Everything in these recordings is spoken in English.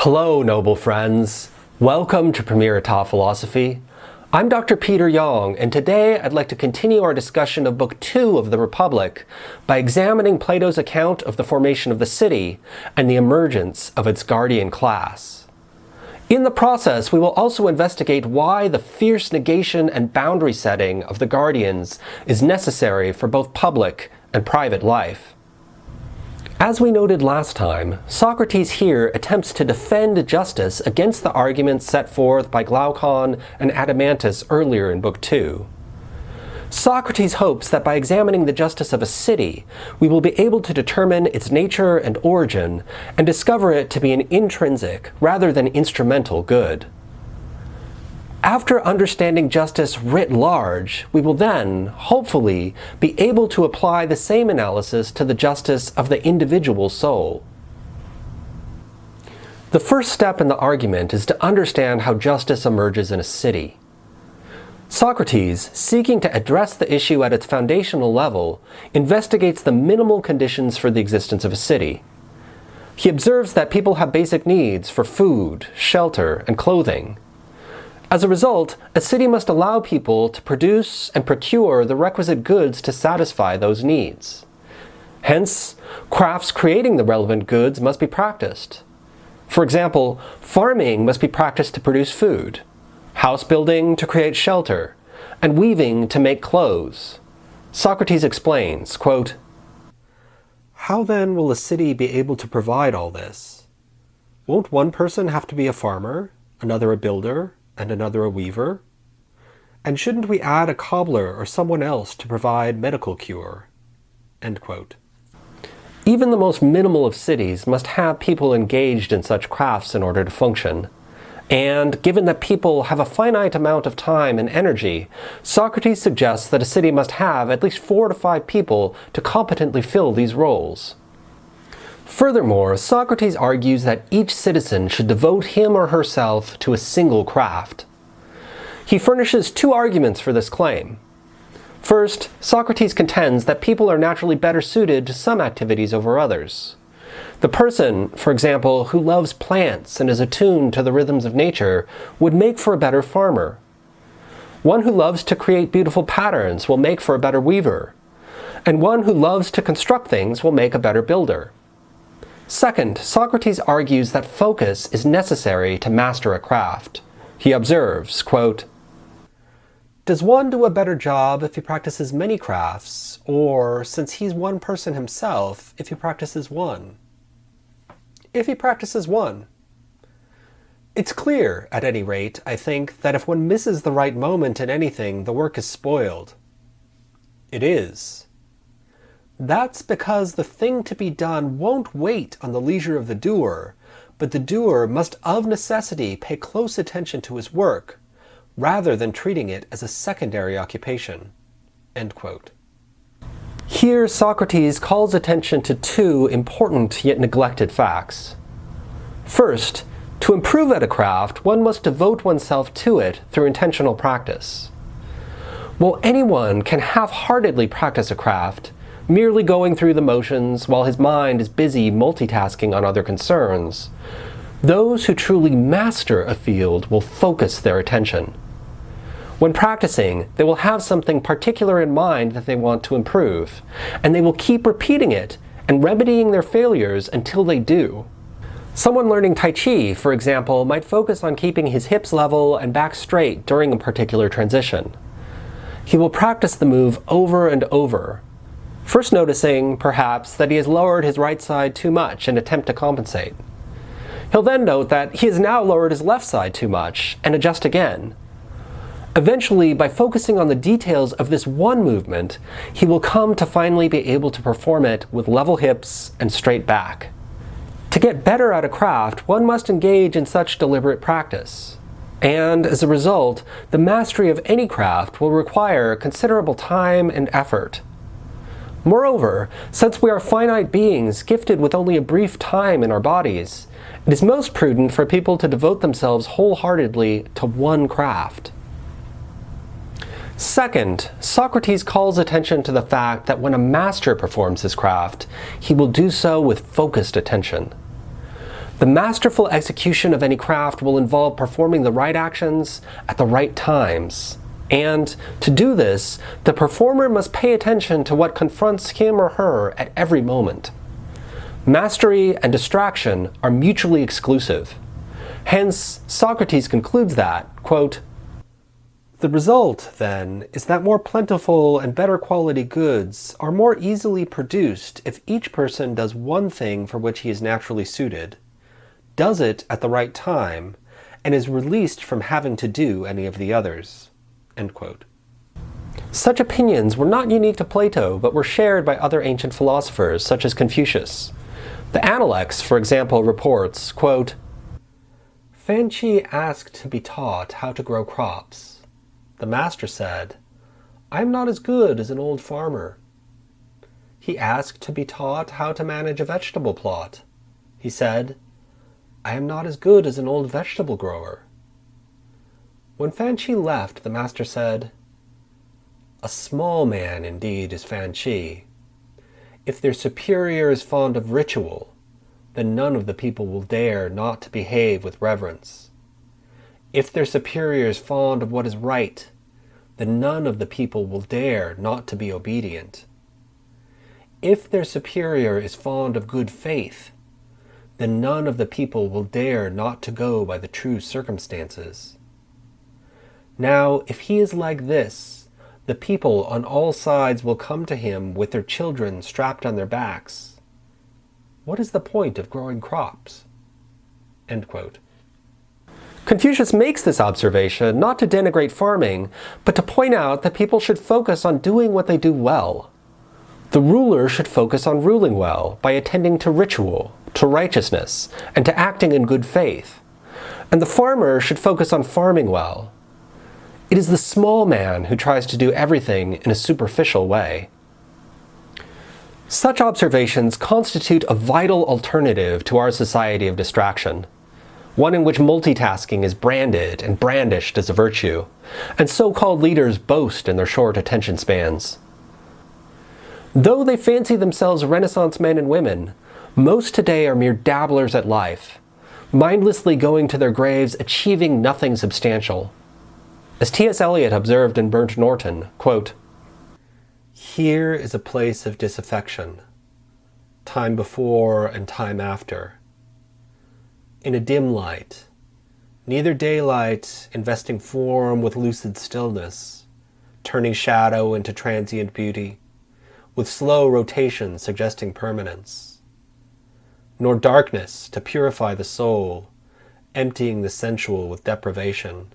Hello, noble friends. Welcome to Premier État Philosophy. I'm Dr. Peter Yong, and today I'd like to continue our discussion of Book 2 of the Republic by examining Plato's account of the formation of the city and the emergence of its guardian class. In the process, we will also investigate why the fierce negation and boundary setting of the guardians is necessary for both public and private life. As we noted last time, Socrates here attempts to defend justice against the arguments set forth by Glaucon and Adeimantus earlier in Book 2. Socrates hopes that by examining the justice of a city, we will be able to determine its nature and origin and discover it to be an intrinsic rather than instrumental good. After understanding justice writ large, we will then, hopefully, be able to apply the same analysis to the justice of the individual soul. The first step in the argument is to understand how justice emerges in a city. Socrates, seeking to address the issue at its foundational level, investigates the minimal conditions for the existence of a city. He observes that people have basic needs for food, shelter, and clothing. As a result, a city must allow people to produce and procure the requisite goods to satisfy those needs. Hence, crafts creating the relevant goods must be practiced. For example, farming must be practiced to produce food, house building to create shelter, and weaving to make clothes. Socrates explains, quote, "How then will a city be able to provide all this? Won't one person have to be a farmer, another a builder, and another a weaver? And shouldn't we add a cobbler or someone else to provide medical cure?" End quote. Even the most minimal of cities must have people engaged in such crafts in order to function. And given that people have a finite amount of time and energy, Socrates suggests that a city must have at least 4 to 5 people to competently fill these roles. Furthermore, Socrates argues that each citizen should devote him or herself to a single craft. He furnishes 2 arguments for this claim. First, Socrates contends that people are naturally better suited to some activities over others. The person, for example, who loves plants and is attuned to the rhythms of nature would make for a better farmer. One who loves to create beautiful patterns will make for a better weaver. And one who loves to construct things will make a better builder. Second, Socrates argues that focus is necessary to master a craft. He observes, quote, "Does one do a better job if he practices many crafts, or, since he's one person himself, if he practices one? If he practices one. It's clear, at any rate, I think, that if one misses the right moment in anything, the work is spoiled. It is. That's because the thing to be done won't wait on the leisure of the doer, but the doer must of necessity pay close attention to his work, rather than treating it as a secondary occupation." End quote. Here, Socrates calls attention to 2 important yet neglected facts. First, to improve at a craft, one must devote oneself to it through intentional practice. While anyone can half-heartedly practice a craft, merely going through the motions while his mind is busy multitasking on other concerns, those who truly master a field will focus their attention. When practicing, they will have something particular in mind that they want to improve, and they will keep repeating it and remedying their failures until they do. Someone learning Tai Chi, for example, might focus on keeping his hips level and back straight during a particular transition. He will practice the move over and over, first noticing, perhaps, that he has lowered his right side too much and attempt to compensate. He'll then note that he has now lowered his left side too much and adjust again. Eventually, by focusing on the details of this one movement, he will come to finally be able to perform it with level hips and straight back. To get better at a craft, one must engage in such deliberate practice. And as a result, the mastery of any craft will require considerable time and effort. Moreover, since we are finite beings gifted with only a brief time in our bodies, it is most prudent for people to devote themselves wholeheartedly to one craft. Second, Socrates calls attention to the fact that when a master performs his craft, he will do so with focused attention. The masterful execution of any craft will involve performing the right actions at the right times. And to do this, the performer must pay attention to what confronts him or her at every moment. Mastery and distraction are mutually exclusive. Hence, Socrates concludes that, quote, "The result, then, is that more plentiful and better quality goods are more easily produced if each person does one thing for which he is naturally suited, does it at the right time, and is released from having to do any of the others." End quote. Such opinions were not unique to Plato, but were shared by other ancient philosophers, such as Confucius. The Analects, for example, reports, quote, "Fanchi asked to be taught how to grow crops. The master said, 'I am not as good as an old farmer.' He asked to be taught how to manage a vegetable plot. He said, 'I am not as good as an old vegetable grower.' When Fanchi left, the master said, 'A small man indeed is Fanchi. If their superior is fond of ritual, then none of the people will dare not to behave with reverence. If their superior is fond of what is right, then none of the people will dare not to be obedient. If their superior is fond of good faith, then none of the people will dare not to go by the true circumstances. Now, if he is like this, the people on all sides will come to him with their children strapped on their backs. What is the point of growing crops?" End quote. Confucius makes this observation not to denigrate farming, but to point out that people should focus on doing what they do well. The ruler should focus on ruling well by attending to ritual, to righteousness, and to acting in good faith. And the farmer should focus on farming well. It is the small man who tries to do everything in a superficial way. Such observations constitute a vital alternative to our society of distraction, one in which multitasking is branded and brandished as a virtue, and so-called leaders boast in their short attention spans. Though they fancy themselves Renaissance men and women, most today are mere dabblers at life, mindlessly going to their graves achieving nothing substantial. As T.S. Eliot observed in Burnt Norton, quote, "Here is a place of disaffection, time before and time after. In a dim light, neither daylight investing form with lucid stillness, turning shadow into transient beauty, with slow rotation suggesting permanence, nor darkness to purify the soul, emptying the sensual with deprivation,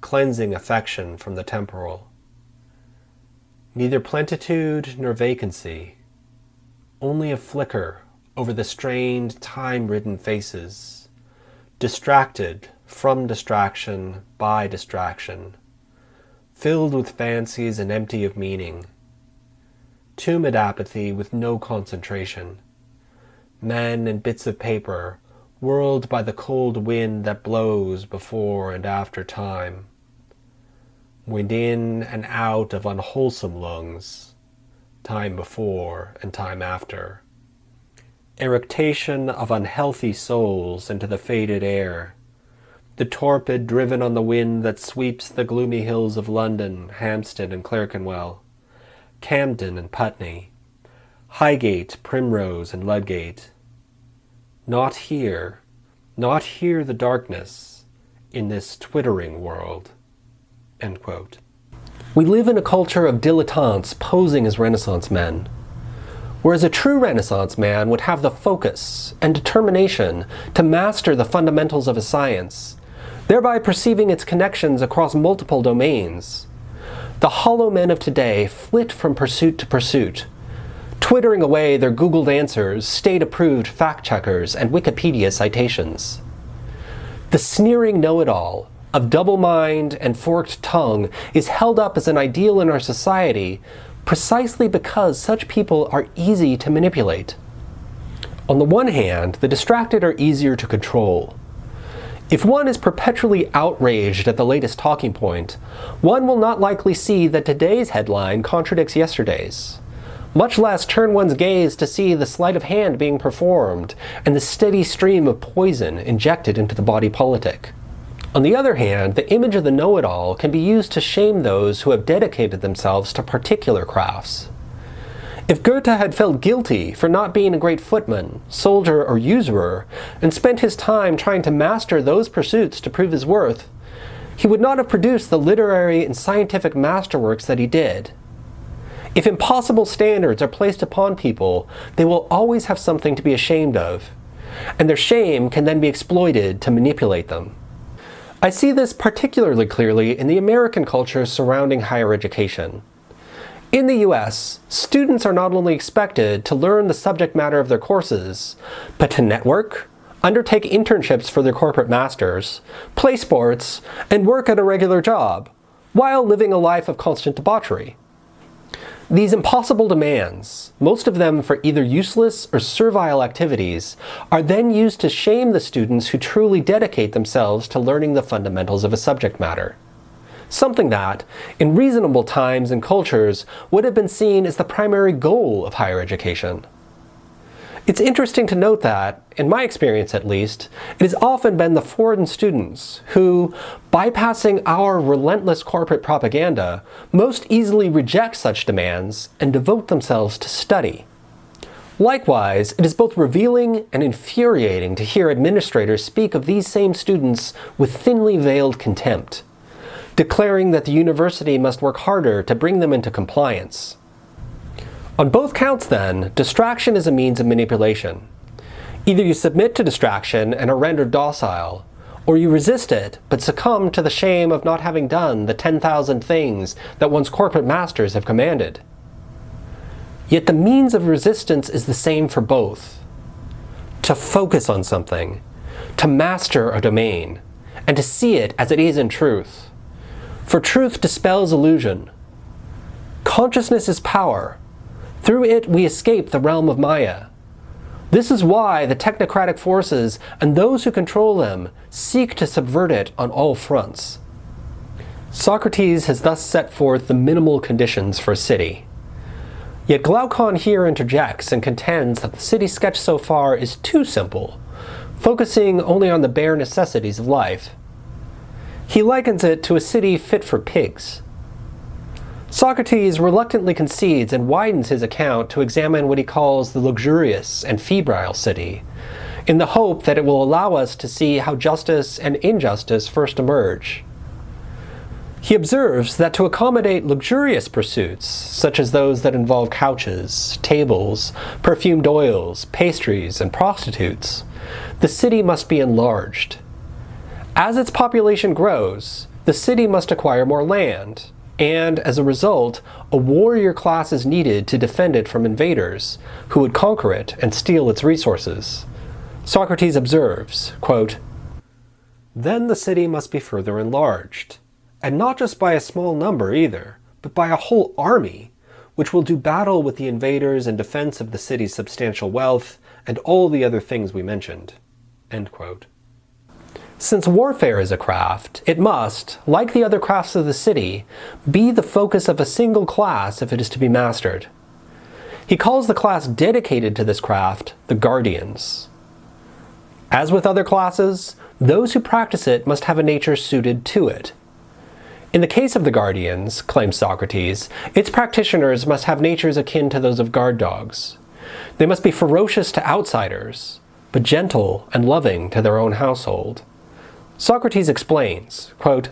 cleansing affection from the temporal. Neither plenitude nor vacancy, only a flicker over the strained, time-ridden faces, distracted from distraction by distraction, filled with fancies and empty of meaning, tumid apathy with no concentration, men and bits of paper whirled by the cold wind that blows before and after time, wind in and out of unwholesome lungs, time before and time after, eructation of unhealthy souls into the faded air, the torpid driven on the wind that sweeps the gloomy hills of London, Hampstead and Clerkenwell, Camden and Putney, Highgate, Primrose and Ludgate. Not here the darkness in this twittering world." End quote. We live in a culture of dilettantes posing as Renaissance men, whereas a true Renaissance man would have the focus and determination to master the fundamentals of a science, thereby perceiving its connections across multiple domains. The hollow men of today flit from pursuit to pursuit, twittering away their Googled answers, state-approved fact-checkers, and Wikipedia citations. The sneering know-it-all of double mind and forked tongue is held up as an ideal in our society precisely because such people are easy to manipulate. On the one hand, the distracted are easier to control. If one is perpetually outraged at the latest talking point, one will not likely see that today's headline contradicts yesterday's. much less turn one's gaze to see the sleight of hand being performed and the steady stream of poison injected into the body politic. On the other hand, the image of the know-it-all can be used to shame those who have dedicated themselves to particular crafts. If Goethe had felt guilty for not being a great footman, soldier, or usurer, and spent his time trying to master those pursuits to prove his worth, he would not have produced the literary and scientific masterworks that he did. If impossible standards are placed upon people, they will always have something to be ashamed of, and their shame can then be exploited to manipulate them. I see this particularly clearly in the American culture surrounding higher education. In the US, students are not only expected to learn the subject matter of their courses, but to network, undertake internships for their corporate masters, play sports, and work at a regular job, while living a life of constant debauchery. These impossible demands, most of them for either useless or servile activities, are then used to shame the students who truly dedicate themselves to learning the fundamentals of a subject matter. Something that, in reasonable times and cultures, would have been seen as the primary goal of higher education. It's interesting to note that, in my experience at least, it has often been the foreign students who, bypassing our relentless corporate propaganda, most easily reject such demands and devote themselves to study. Likewise, it is both revealing and infuriating to hear administrators speak of these same students with thinly veiled contempt, declaring that the university must work harder to bring them into compliance. On both counts, then, distraction is a means of manipulation. Either you submit to distraction and are rendered docile, or you resist it but succumb to the shame of not having done the 10,000 things that one's corporate masters have commanded. Yet the means of resistance is the same for both. To focus on something, to master a domain, and to see it as it is in truth. For truth dispels illusion. Consciousness is power. Through it we escape the realm of Maya. This is why the technocratic forces and those who control them seek to subvert it on all fronts. Socrates has thus set forth the minimal conditions for a city. Yet Glaucon here interjects and contends that the city sketch so far is too simple, focusing only on the bare necessities of life. He likens it to a city fit for pigs. Socrates reluctantly concedes and widens his account to examine what he calls the luxurious and febrile city, in the hope that it will allow us to see how justice and injustice first emerge. He observes that to accommodate luxurious pursuits, such as those that involve couches, tables, perfumed oils, pastries, and prostitutes, the city must be enlarged. As its population grows, the city must acquire more land, and, as a result, a warrior class is needed to defend it from invaders, who would conquer it and steal its resources. Socrates observes, quote, "Then the city must be further enlarged, and not just by a small number either, but by a whole army, which will do battle with the invaders in defense of the city's substantial wealth and all the other things we mentioned." End quote. Since warfare is a craft, it must, like the other crafts of the city, be the focus of a single class if it is to be mastered. He calls the class dedicated to this craft the guardians. As with other classes, those who practice it must have a nature suited to it. In the case of the guardians, claims Socrates, its practitioners must have natures akin to those of guard dogs. They must be ferocious to outsiders, but gentle and loving to their own household. Socrates explains, quote,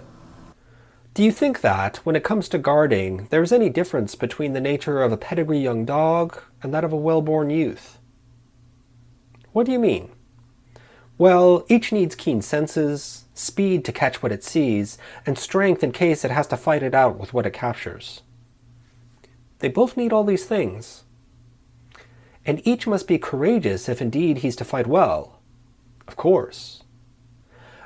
"Do you think that, when it comes to guarding, there is any difference between the nature of a pedigree young dog and that of a well-born youth?" What do you mean? Well, each needs keen senses, speed to catch what it sees, and strength in case it has to fight it out with what it captures. They both need all these things. And each must be courageous if indeed he's to fight well. Of course.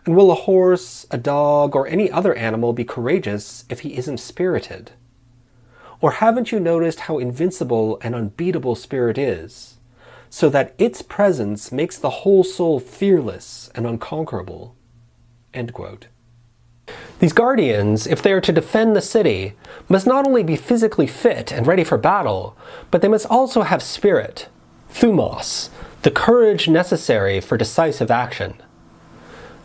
And will a horse, a dog, or any other animal be courageous if he isn't spirited? Or haven't you noticed how invincible and unbeatable spirit is, so that its presence makes the whole soul fearless and unconquerable? End quote. These guardians, if they are to defend the city, must not only be physically fit and ready for battle, but they must also have spirit, thumos, the courage necessary for decisive action.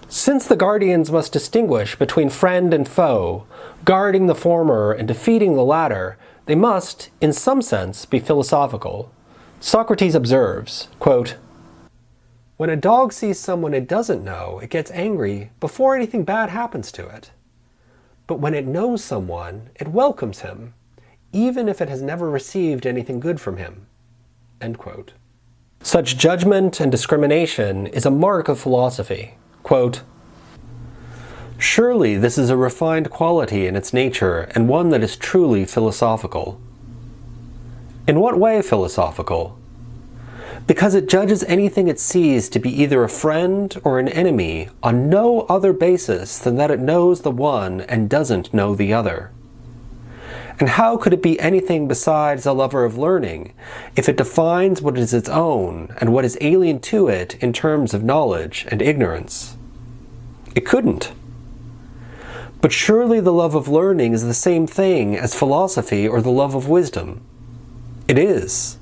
Since the guardians must distinguish between friend and foe, guarding the former and defeating the latter, they must, in some sense, be philosophical. Socrates observes, quote, "When a dog sees someone it doesn't know, it gets angry before anything bad happens to it. But when it knows someone, it welcomes him, even if it has never received anything good from him." End quote. Such judgment and discrimination is a mark of philosophy. Quote, "Surely this is a refined quality in its nature, and one that is truly philosophical." In what way philosophical? Because it judges anything it sees to be either a friend or an enemy on no other basis than that it knows the one and doesn't know the other. And how could it be anything besides a lover of learning if it defines what is its own and what is alien to it in terms of knowledge and ignorance? It couldn't. But surely the love of learning is the same thing as philosophy or the love of wisdom. It is.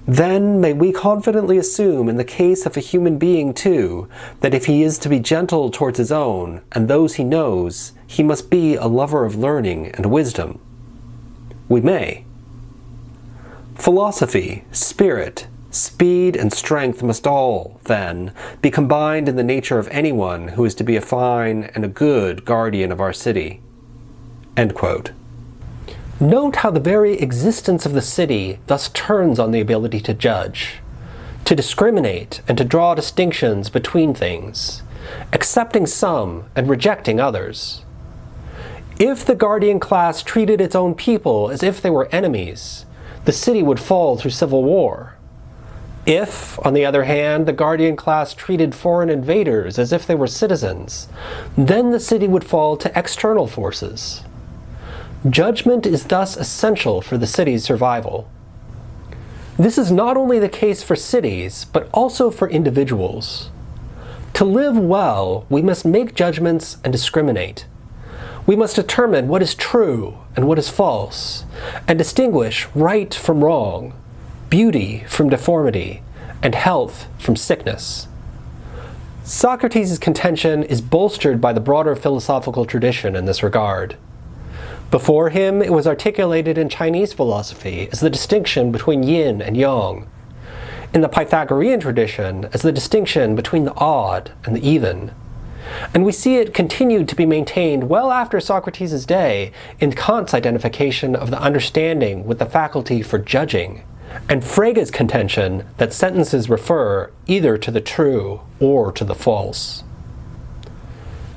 Then may we confidently assume in the case of a human being too, that if he is to be gentle towards his own and those he knows, he must be a lover of learning and wisdom. We may. Philosophy, spirit, speed, and strength must all, then, be combined in the nature of anyone who is to be a fine and a good guardian of our city." End quote. Note how the very existence of the city thus turns on the ability to judge, to discriminate and to draw distinctions between things, accepting some and rejecting others. If the guardian class treated its own people as if they were enemies, the city would fall through civil war. If, on the other hand, the guardian class treated foreign invaders as if they were citizens, then the city would fall to external forces. Judgment is thus essential for the city's survival. This is not only the case for cities, but also for individuals. To live well, we must make judgments and discriminate. We must determine what is true and what is false, and distinguish right from wrong, beauty from deformity, and health from sickness. Socrates' contention is bolstered by the broader philosophical tradition in this regard. Before him, it was articulated in Chinese philosophy as the distinction between yin and yang, in the Pythagorean tradition as the distinction between the odd and the even. And we see it continued to be maintained well after Socrates' day in Kant's identification of the understanding with the faculty for judging, and Frege's contention that sentences refer either to the true or to the false.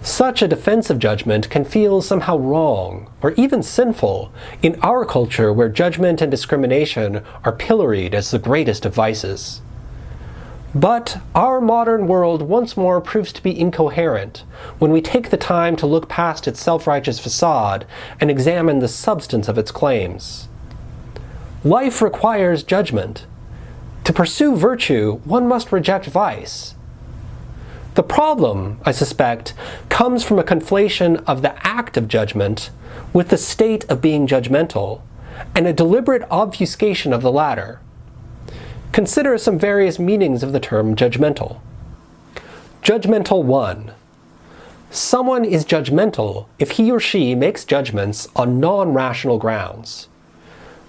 Such a defense of judgment can feel somehow wrong, or even sinful, in our culture where judgment and discrimination are pilloried as the greatest of vices. But our modern world once more proves to be incoherent when we take the time to look past its self-righteous facade and examine the substance of its claims. Life requires judgment. To pursue virtue, one must reject vice. The problem, I suspect, comes from a conflation of the act of judgment with the state of being judgmental, and a deliberate obfuscation of the latter. Consider some various meanings of the term judgmental. Judgmental 1. Someone is judgmental if he or she makes judgments on non-rational grounds.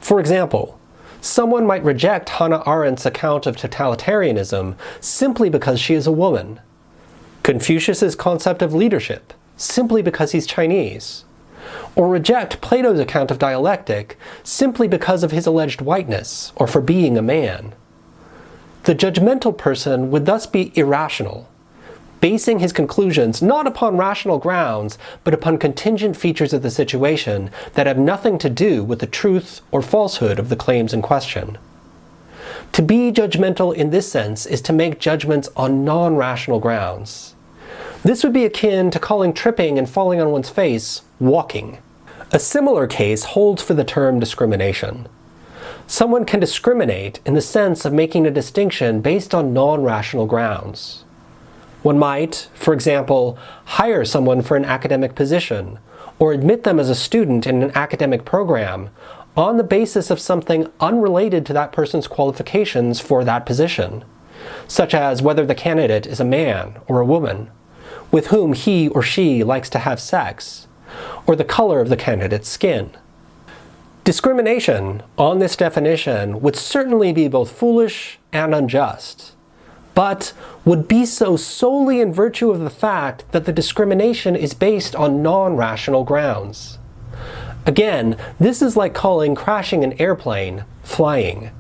For example, someone might reject Hannah Arendt's account of totalitarianism simply because she is a woman, Confucius' concept of leadership simply because he's Chinese, or reject Plato's account of dialectic simply because of his alleged whiteness or for being a man. The judgmental person would thus be irrational, basing his conclusions not upon rational grounds, but upon contingent features of the situation that have nothing to do with the truth or falsehood of the claims in question. To be judgmental in this sense is to make judgments on non-rational grounds. This would be akin to calling tripping and falling on one's face walking. A similar case holds for the term discrimination. Someone can discriminate in the sense of making a distinction based on non-rational grounds. One might, for example, hire someone for an academic position, or admit them as a student in an academic program on the basis of something unrelated to that person's qualifications for that position, such as whether the candidate is a man or a woman, with whom he or she likes to have sex, or the color of the candidate's skin. Discrimination on this definition would certainly be both foolish and unjust, but would be so solely in virtue of the fact that the discrimination is based on non-rational grounds. Again, this is like calling crashing an airplane flying.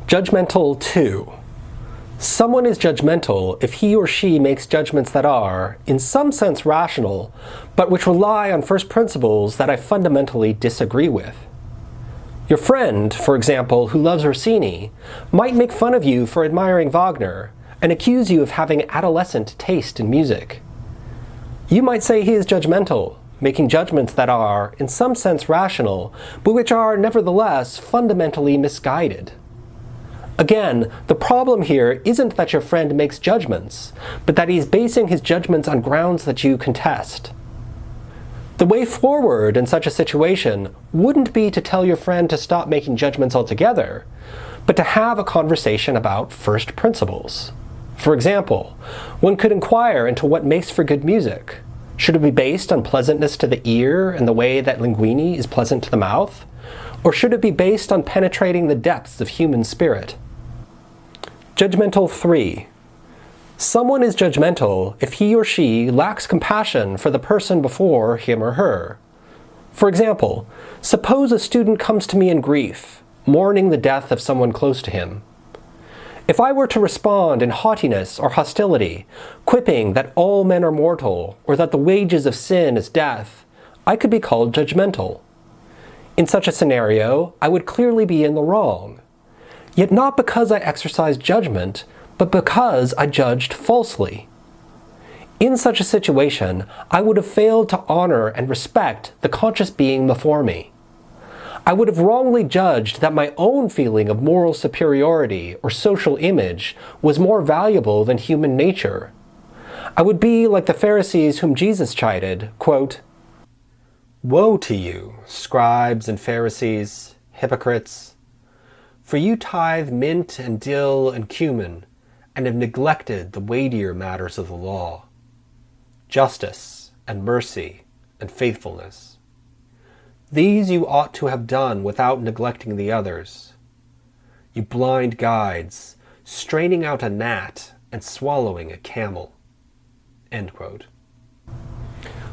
Judgmental 2. Someone is judgmental if he or she makes judgments that are, in some sense, rational, but which rely on first principles that I fundamentally disagree with. Your friend, for example, who loves Rossini, might make fun of you for admiring Wagner and accuse you of having adolescent taste in music. You might say he is judgmental, making judgments that are, in some sense, rational, but which are, nevertheless, fundamentally misguided. Again, the problem here isn't that your friend makes judgments, but that he's basing his judgments on grounds that you contest. The way forward in such a situation wouldn't be to tell your friend to stop making judgments altogether, but to have a conversation about first principles. For example, one could inquire into what makes for good music. Should it be based on pleasantness to the ear and the way that linguine is pleasant to the mouth? Or should it be based on penetrating the depths of human spirit? Judgmental 3. Someone is judgmental if he or she lacks compassion for the person before him or her. For example, suppose a student comes to me in grief, mourning the death of someone close to him. If I were to respond in haughtiness or hostility, quipping that all men are mortal, or that the wages of sin is death, I could be called judgmental. In such a scenario, I would clearly be in the wrong. Yet not because I exercised judgment, but because I judged falsely. In such a situation, I would have failed to honor and respect the conscious being before me. I would have wrongly judged that my own feeling of moral superiority or social image was more valuable than human nature. I would be like the Pharisees whom Jesus chided, quote, "Woe to you, scribes and Pharisees, hypocrites! For you tithe mint and dill and cumin, and have neglected the weightier matters of the law, justice and mercy and faithfulness. These you ought to have done without neglecting the others. You blind guides, straining out a gnat and swallowing a camel." End quote.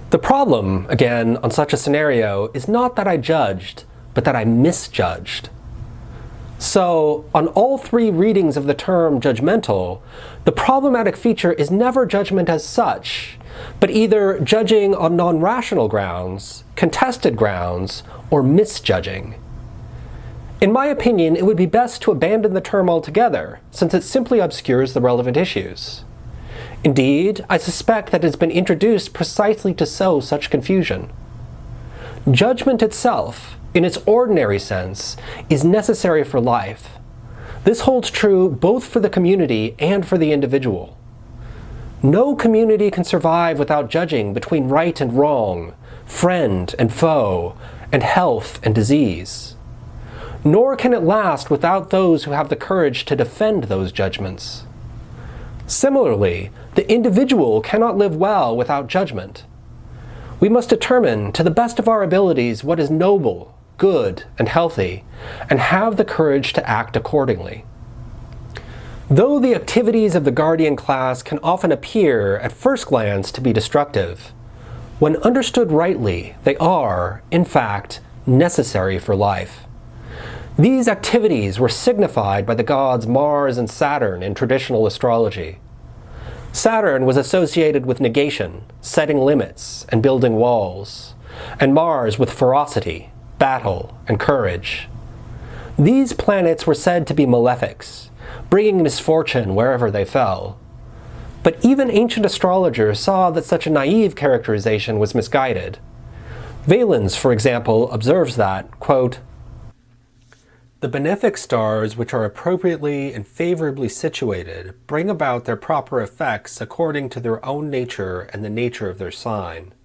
The problem, again, on such a scenario is not that I judged, but that I misjudged. So, on all three readings of the term judgmental, the problematic feature is never judgment as such, but either judging on non-rational grounds, contested grounds, or misjudging. In my opinion, it would be best to abandon the term altogether, since it simply obscures the relevant issues. Indeed, I suspect that it's been introduced precisely to sow such confusion. Judgment itself, in its ordinary sense, is necessary for life. This holds true both for the community and for the individual. No community can survive without judging between right and wrong, friend and foe, and health and disease. Nor can it last without those who have the courage to defend those judgments. Similarly, the individual cannot live well without judgment. We must determine to the best of our abilities what is noble, good, and healthy, and have the courage to act accordingly. Though the activities of the guardian class can often appear at first glance to be destructive, when understood rightly, they are, in fact, necessary for life. These activities were signified by the gods Mars and Saturn in traditional astrology. Saturn was associated with negation, setting limits, and building walls, and Mars with ferocity, battle, and courage. These planets were said to be malefics, bringing misfortune wherever they fell. But even ancient astrologers saw that such a naive characterization was misguided. Valens, for example, observes that, quote, The benefic stars, which are appropriately and favorably situated, bring about their proper effects according to their own nature and the nature of their sign,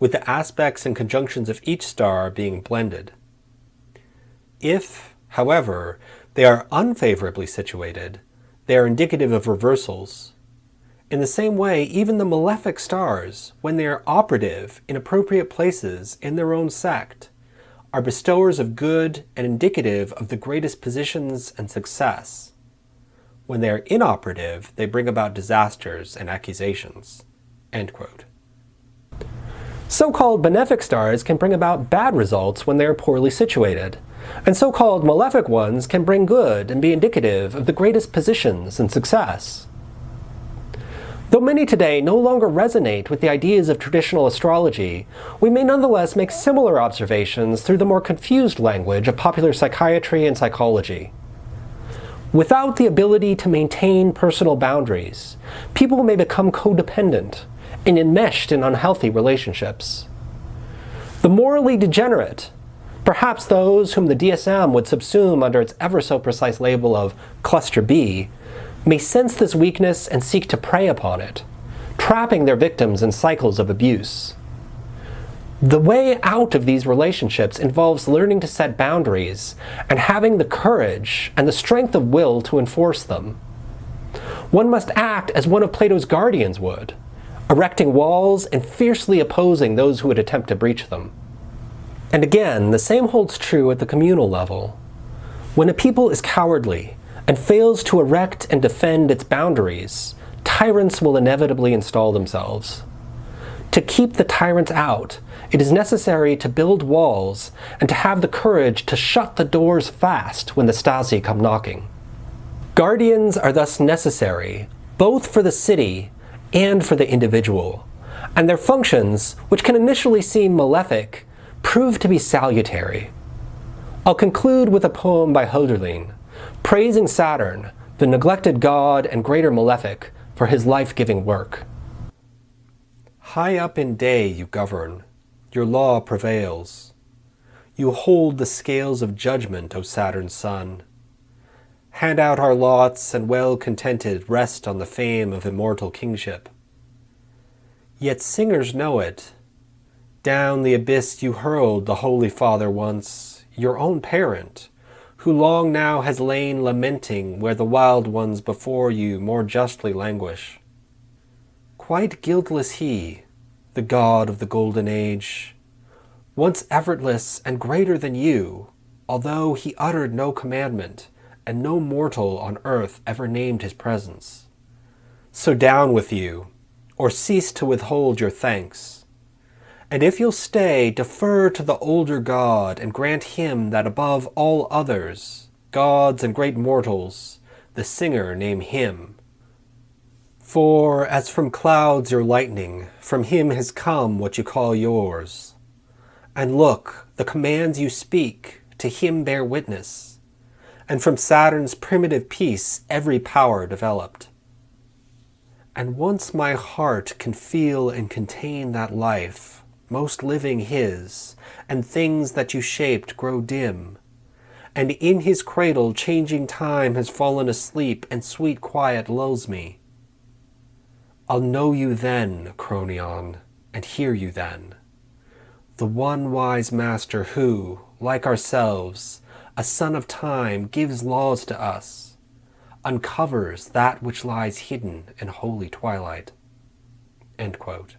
with the aspects and conjunctions of each star being blended. If, however, they are unfavorably situated, they are indicative of reversals. In the same way, even the malefic stars, when they are operative in appropriate places in their own sect, are bestowers of good and indicative of the greatest positions and success. When they are inoperative, they bring about disasters and accusations." End quote. So-called benefic stars can bring about bad results when they are poorly situated, and so-called malefic ones can bring good and be indicative of the greatest positions and success. Though many today no longer resonate with the ideas of traditional astrology, we may nonetheless make similar observations through the more confused language of popular psychiatry and psychology. Without the ability to maintain personal boundaries, people may become codependent and enmeshed in unhealthy relationships. The morally degenerate, perhaps those whom the DSM would subsume under its ever-so-precise label of Cluster B, may sense this weakness and seek to prey upon it, trapping their victims in cycles of abuse. The way out of these relationships involves learning to set boundaries and having the courage and the strength of will to enforce them. One must act as one of Plato's guardians would, erecting walls and fiercely opposing those who would attempt to breach them. And again, the same holds true at the communal level. When a people is cowardly and fails to erect and defend its boundaries, tyrants will inevitably install themselves. To keep the tyrants out, it is necessary to build walls and to have the courage to shut the doors fast when the Stasi come knocking. Guardians are thus necessary, both for the city and for the individual, and their functions, which can initially seem malefic, prove to be salutary. I'll conclude with a poem by Hölderlin, praising Saturn, the neglected god and greater malefic, for his life-giving work. "High up in day you govern, your law prevails. You hold the scales of judgment, O Saturn's son. Hand out our lots, and well contented rest on the fame of immortal kingship. Yet singers know it. Down the abyss you hurled the Holy Father once, your own parent, who long now has lain lamenting where the wild ones before you more justly languish. Quite guiltless he, the god of the golden age, once effortless and greater than you, although he uttered no commandment, and no mortal on earth ever named his presence. So down with you, or cease to withhold your thanks. And if you'll stay, defer to the older God, and grant him that above all others, gods and great mortals, the singer name him. For as from clouds your lightning, from him has come what you call yours. And look, the commands you speak, to him bear witness. And from Saturn's primitive peace every power developed. And once my heart can feel and contain that life, most living his, and things that you shaped grow dim, and in his cradle changing time has fallen asleep, and sweet quiet lulls me. I'll know you then, Cronion, and hear you then, the one wise master who, like ourselves, a son of time, gives laws to us, uncovers that which lies hidden in holy twilight." End quote.